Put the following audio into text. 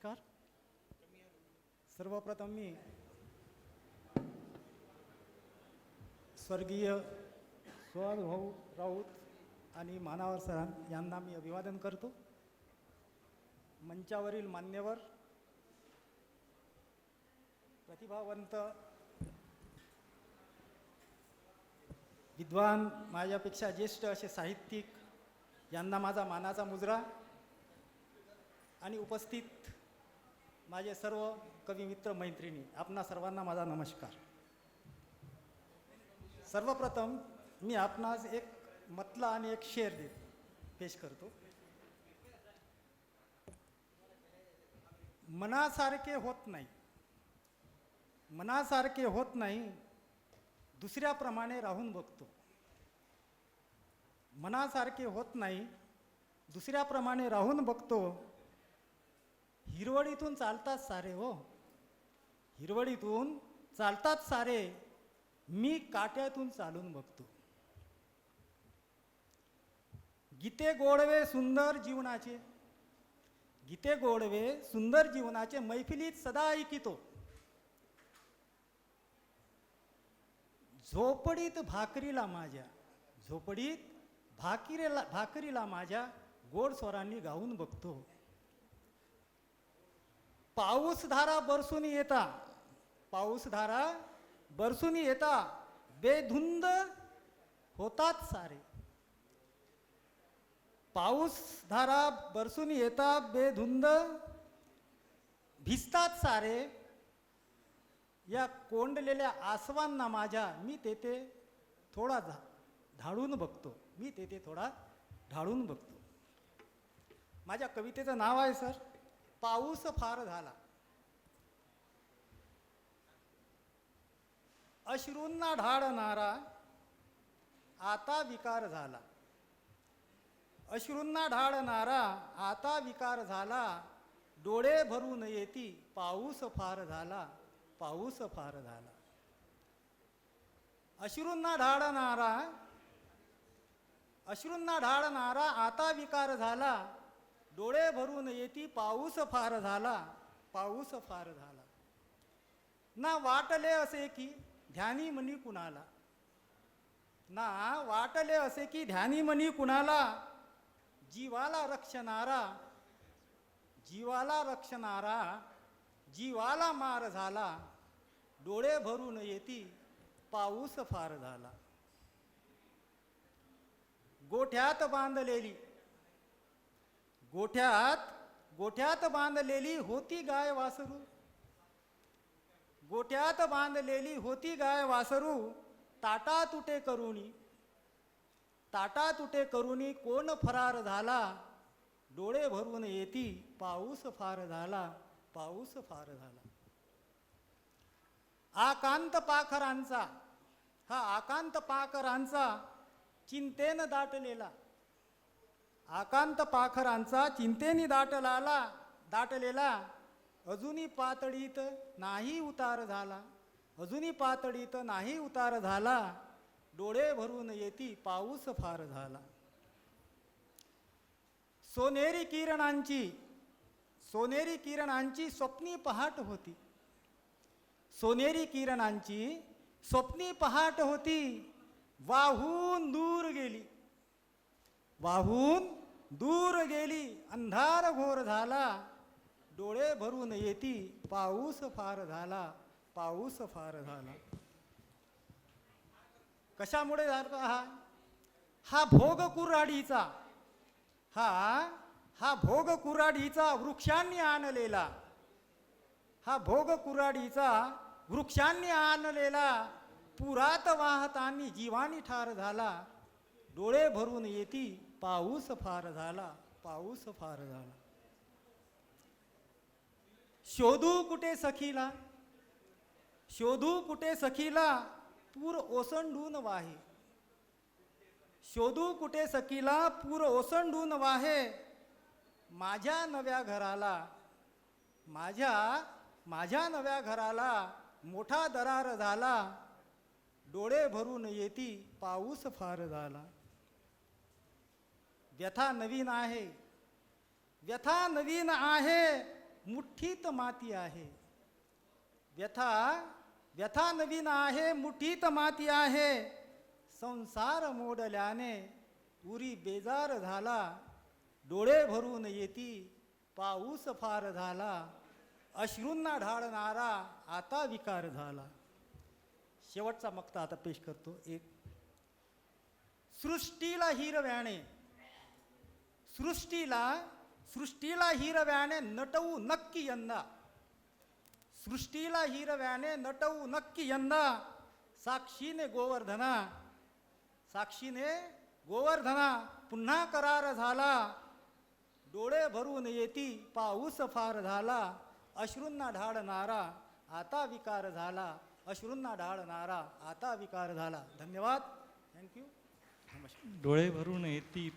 नमस्कार. सर्वप्रथम मी स्वर्गीय भाऊ राऊत आणि मानावर सरां यांना मी अभिवादन करतो. मंचावरील मान्यवर, प्रतिभावंत, विद्वान, माझ्यापेक्षा ज्येष्ठ असे साहित्यिक यांना माझा मानाचा मुजरा आणि उपस्थित माझे सर्व कवी मित्र मैत्रिणी, आपणा सर्वांना माझा नमस्कार. सर्वप्रथम मी आपणास एक मतला आणि एक शेर पेश करतो. मनासारखे होत नाही, मनासारखे होत नाही, दुसऱ्याप्रमाणे राहून बघतो. मनासारखे होत नाही, दुसऱ्याप्रमाणे राहून बघतो. हिरवळीतून चालतात सारे हो, हिरवळीतून चालतात सारे, मी काट्यातून चालून बघतो. गीते गोडवे सुंदर जीवनाचे, गीते गोडवे सुंदर जीवनाचे, मैफिलीत सदा ऐकितो. झोपडीत भाकरीला माझ्या, झोपडीत भाकरीला माझ्या गोड स्वरांनी गाऊन बघतो. पाऊस धारा बरसून येता, पाऊस धारा बरसून येता, बेधुंद होतात सारे. पाऊस धारा बरसून येता, बेधुंद भिजतात सारे. या कोंडलेल्या आसवांना माझ्या मी तेथे थोडा ढाळून बघतो, मी तेथे थोडा ढाळून बघतो. माझ्या कवितेचं नाव आहे सर, पाऊस फार झाला. अश्रूंना ढाळणारा आता विकार झाला, अश्रूंना ढाळणारा आता विकार झाला. डोळे भरून येती, पाऊस फार झाला, पाऊस फार झाला. अश्रूंना ढाळणारा, अश्रूंना ढाळणारा आता विकार झाला. डोळे भरून येती, पाऊस फार झाला, पाऊस फार झाला. ना वाटले असे की ध्यानी मनी कुणाला, ना वाटले असे की ध्यानी मनी कुणाला. जीवाला रक्षणारा, जीवाला रक्षणारा, जीवाला मार झाला. डोळे भरून येती, पाऊस फार झाला. गोठ्यात बांधलेली, गोठ्यात बांधलेली होती गाय वासरू, गोठ्यात बांधलेली होती गाय वासरू. ताटा तुटे करुणी, ताटा तुटे करुणी कोण फरार झाला. डोळे भरून येती, पाऊस फार झाला, पाऊस फार झाला. आकांत पाखरांचा, हा आकांत पाखरांचा चिंतेनं दाटलेला, आकांत पाखरांचा चिंतेने दाटलेला. अजूनही पातळीत नाही उतार झाला, अजूनही पातळीत नाही उतार झाला. डोळे भरून येती, पाऊस फार झाला. सोनेरी किरणांची, सोनेरी किरणांची स्वप्नी पहाट होती, सोनेरी किरणांची स्वप्नी पहाट होती. वाहून दूर गेली, वाहून दूर गेली, अंधार घोर झाला. डोळे भरून येती, पाऊस फार झाला, पाऊस फार झाला. कशामुळे झाला हा भोग कुऱ्हाडीचा, हा भोग कुऱ्हाडीचा वृक्षांनी आणलेला, हा भोग कुऱ्हाडीचा वृक्षांनी आणलेला. पुरात वाहतानी जीवानी ठार झाला. डोळे भरून येती, पाऊस फार झाला, पाऊस फार झाला. शोधू कुठे सखीला, शोधू कुठे सखीला, पूर ओसंडून वाहे. शोधू कुठे सखीला, पूर ओसंडून वाहे. माझ्या नव्या घराला, माझ्या नव्या घराला मोठा दरार झाला. डोळे भरून येती, पाऊस फार झाला. व्यथा नवीन आहे, व्यथा नवीन आहे, मुठीत माती आहे. व्यथा व्यथा नवीन आहे, मुठीत माती आहे. संसार मोडल्याने उरी बेजार झाला. डोळे भरून येती पाऊस फार झाला. अश्रूंना ढाळणारा आता विकार झाला. शेवटचा मक्ता आता पेश करतो. एक सृष्टीला हिरव्याने, सृष्टीला हिरव्याने नटवू नक्की यंदा. सृष्टीला हिरव्याने नटवू नक्की यंदा. साक्षीने गोवर्धना पुन्हा करार झाला. डोळे भरून येती पाऊस फार झाला. अश्रूंना ढाळणारा आता विकार झाला. अश्रूंना ढाळणारा आता विकार झाला. धन्यवाद. थँक्यू. नमस्कार. डोळे भरून येती